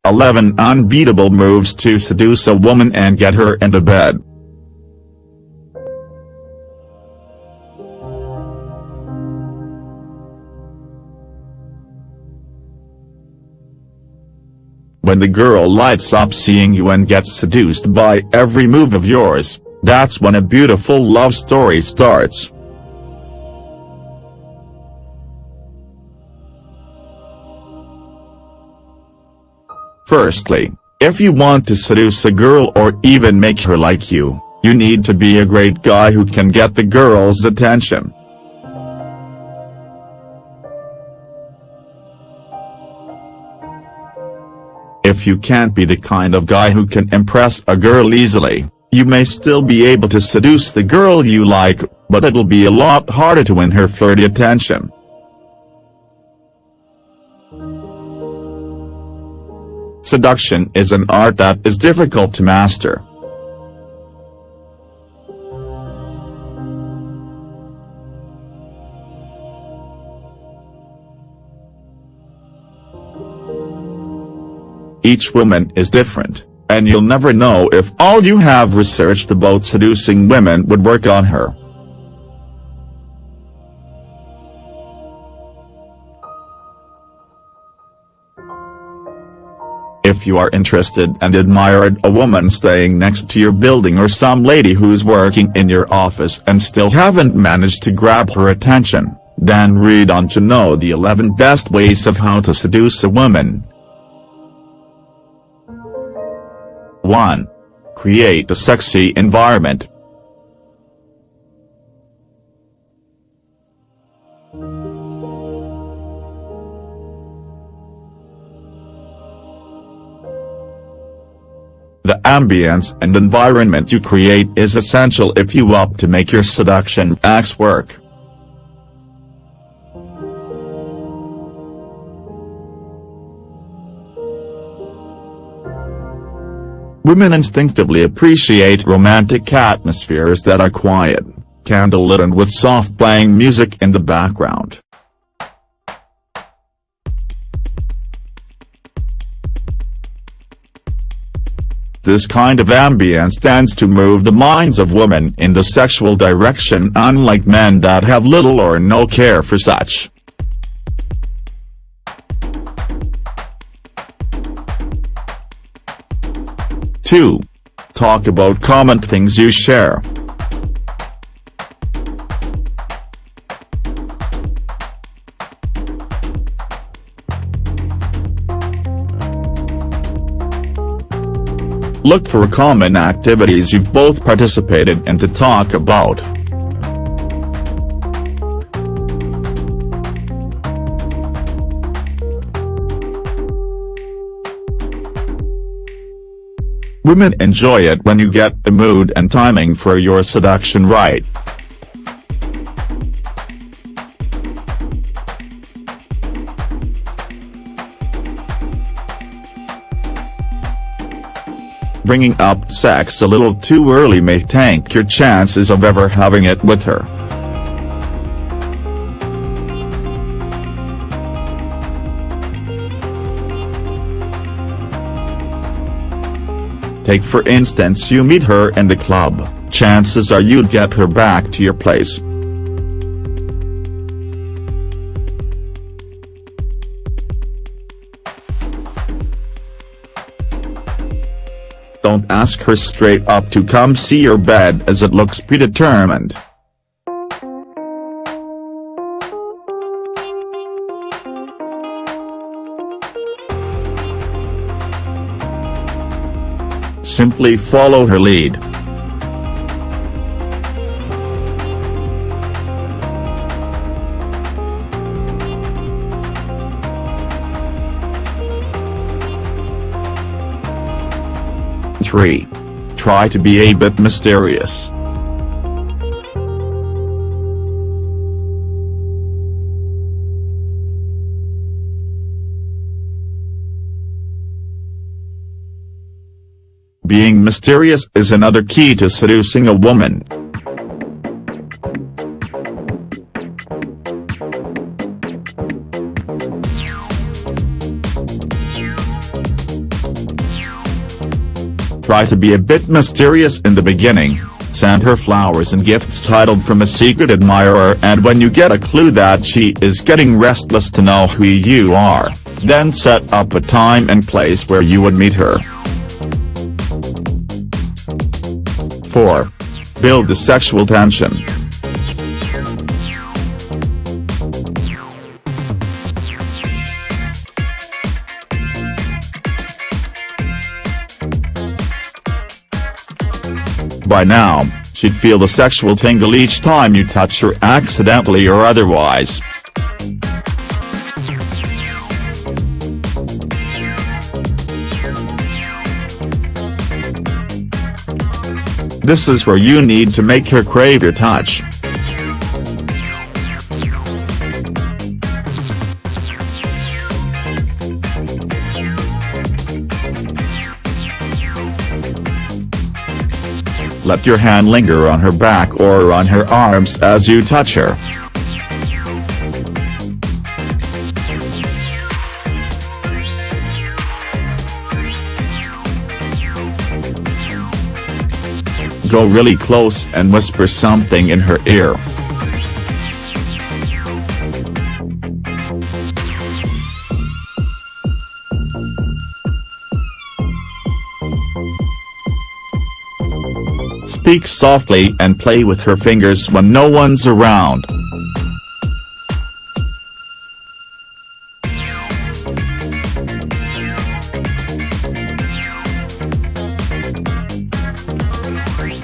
11 Unbeatable moves to seduce a woman and get her into bed. When the girl lights up seeing you and gets seduced by every move of yours, that's when a beautiful love story starts. Firstly, if you want to seduce a girl or even make her like you, you need to be a great guy who can get the girl's attention. If you can't be the kind of guy who can impress a girl easily, you may still be able to seduce the girl you like, but it'll be a lot harder to win her flirty attention. Seduction is an art that is difficult to master. Each woman is different, and you'll never know if all you have researched about seducing women would work on her. If you are interested and admired a woman staying next to your building or some lady who's working in your office and still haven't managed to grab her attention, then read on to know the 11 best ways of how to seduce a woman. 1. Create a sexy environment. The ambience and environment you create is essential if you want to make your seduction acts work. Women instinctively appreciate romantic atmospheres that are quiet, candlelit and with soft playing music in the background. This kind of ambience tends to move the minds of women in the sexual direction, unlike men that have little or no care for such. 2. Talk about common things you share. Look for common activities you've both participated in to talk about. Women enjoy it when you get the mood and timing for your seduction right. Bringing up sex a little too early may tank your chances of ever having it with her. Take for instance, you meet her in the club, chances are you'd get her back to your place. Don't ask her straight up to come see your bed, as it looks predetermined. Simply follow her lead. Three. Try to be a bit mysterious. Being mysterious is another key to seducing a woman. Try to be a bit mysterious in the beginning. Send her flowers and gifts titled "From a Secret Admirer," and when you get a clue that she is getting restless to know who you are, then set up a time and place where you would meet her. 4. Build the sexual tension. By now, she'd feel the sexual tingle each time you touch her accidentally or otherwise. This is where you need to make her crave your touch. Let your hand linger on her back or on her arms as you touch her. Go really close and whisper something in her ear. Speak softly and play with her fingers when no one's around.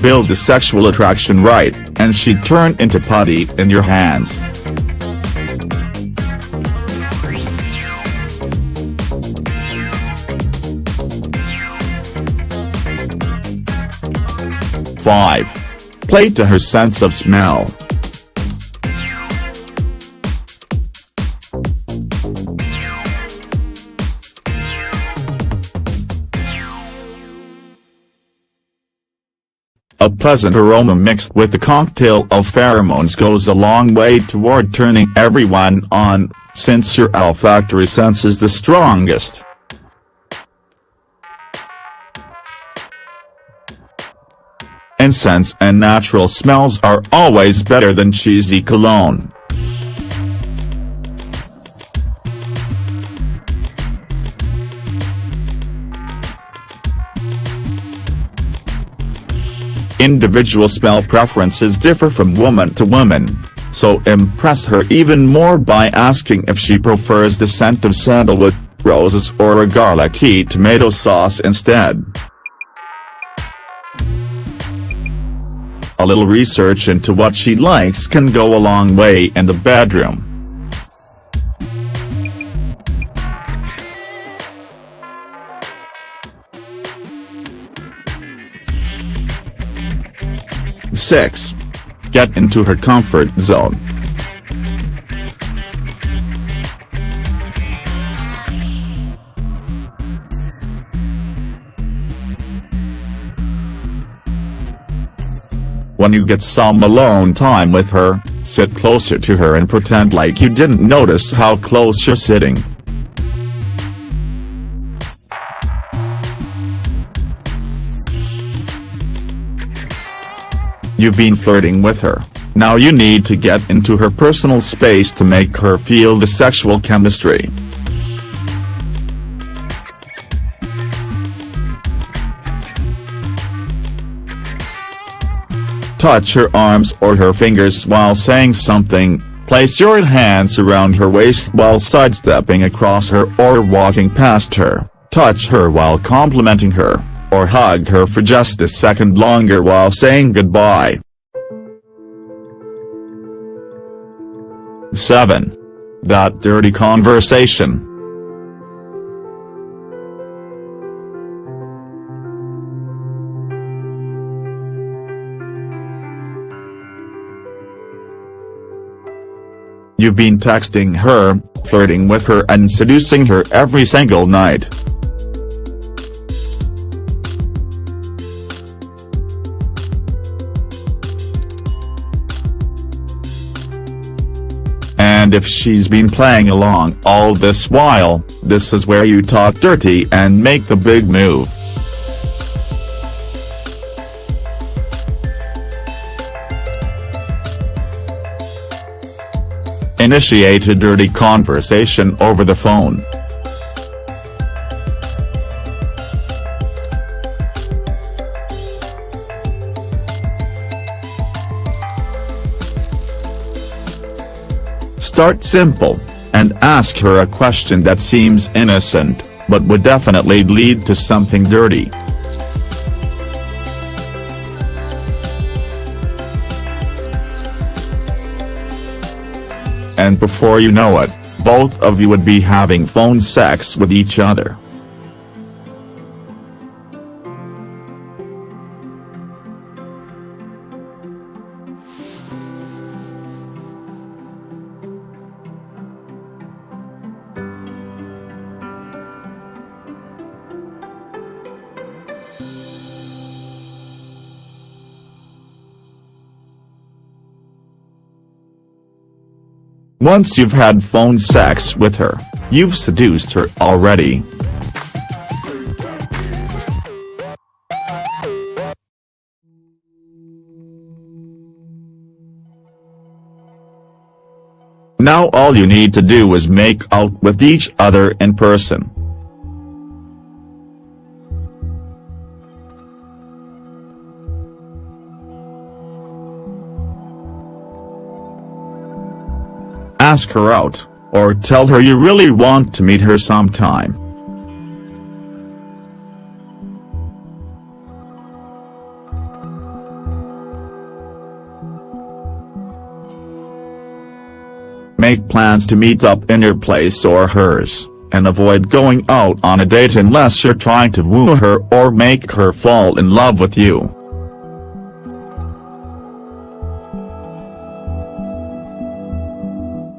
Build the sexual attraction right, and she'd turn into putty in your hands. Five. Play to her sense of smell. A pleasant aroma mixed with a cocktail of pheromones goes a long way toward turning everyone on, since your olfactory sense is the strongest. Incense and natural smells are always better than cheesy cologne. Individual smell preferences differ from woman to woman, so impress her even more by asking if she prefers the scent of sandalwood, roses or a garlicky tomato sauce instead. A little research into what she likes can go a long way in the bedroom. Six. Get into her comfort zone. When you get some alone time with her, sit closer to her and pretend like you didn't notice how close you're sitting. You've been flirting with her, now you need to get into her personal space to make her feel the sexual chemistry. Touch her arms or her fingers while saying something, place your hands around her waist while sidestepping across her or walking past her, touch her while complimenting her, or hug her for just a second longer while saying goodbye. 7. That dirty conversation. You've been texting her, flirting with her and seducing her every single night. And if she's been playing along all this while, this is where you talk dirty and make the big move. Initiate a dirty conversation over the phone. Start simple, and ask her a question that seems innocent, but would definitely lead to something dirty. And before you know it, both of you would be having phone sex with each other. Once you've had phone sex with her, you've seduced her already. Now all you need to do is make out with each other in person. Ask her out, or tell her you really want to meet her sometime. Make plans to meet up in your place or hers, and avoid going out on a date unless you're trying to woo her or make her fall in love with you.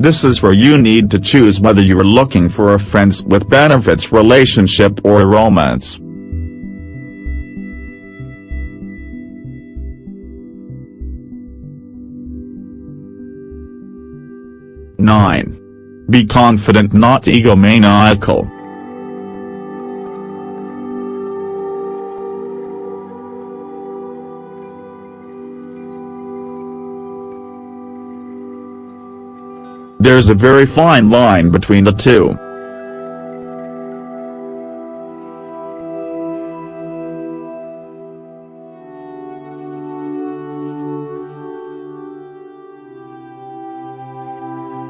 This is where you need to choose whether you're looking for a friends with benefits relationship or a romance. Nine. Be confident, not egomaniacal. There's a very fine line between the two.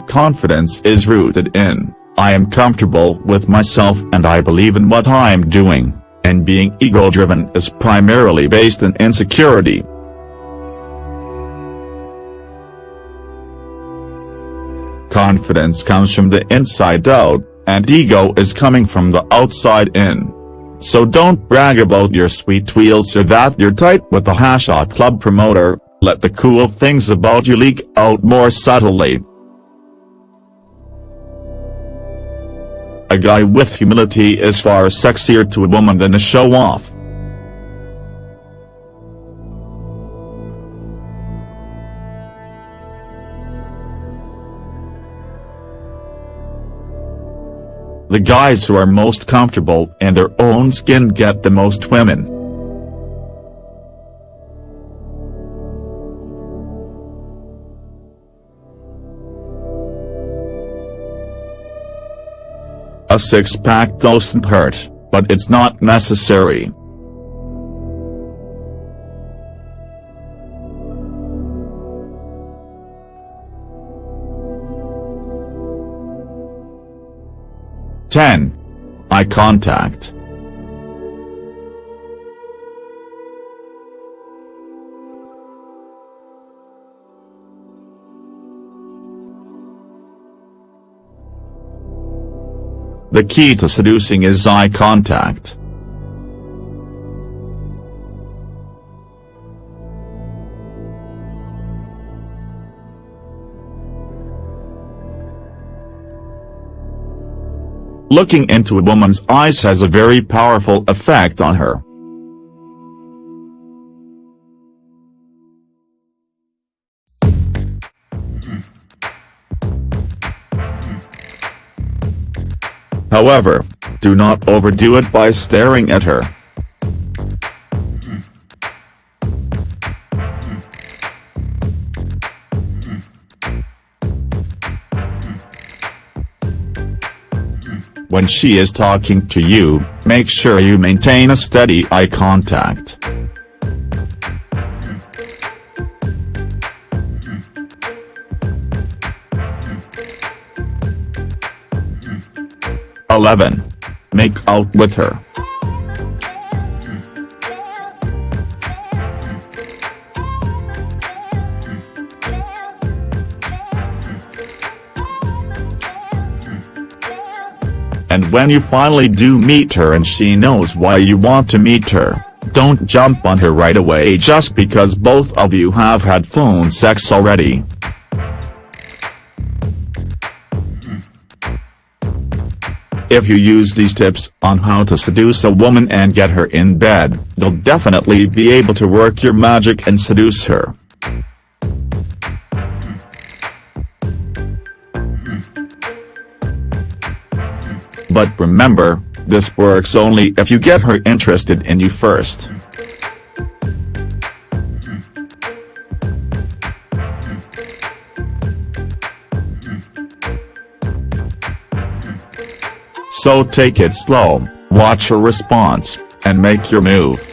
Confidence is rooted in, I am comfortable with myself and I believe in what I'm doing, and being ego-driven is primarily based in insecurity. Confidence comes from the inside out, and ego is coming from the outside in. So don't brag about your sweet wheels or that you're tight with the Hashot Club promoter, let the cool things about you leak out more subtly. A guy with humility is far sexier to a woman than a show-off. The guys who are most comfortable in their own skin get the most women. A six-pack doesn't hurt, but it's not necessary. Ten. Eye contact. The key to seducing is eye contact. Looking into a woman's eyes has a very powerful effect on her. However, do not overdo it by staring at her. When she is talking to you, make sure you maintain a steady eye contact. "11. Make out with her. And when you finally do meet her and she knows why you want to meet her, don't jump on her right away just because both of you have had phone sex already. If you use these tips on how to seduce a woman and get her in bed, you'll definitely be able to work your magic and seduce her. But remember, this works only if you get her interested in you first. So take it slow, watch her response, and make your move.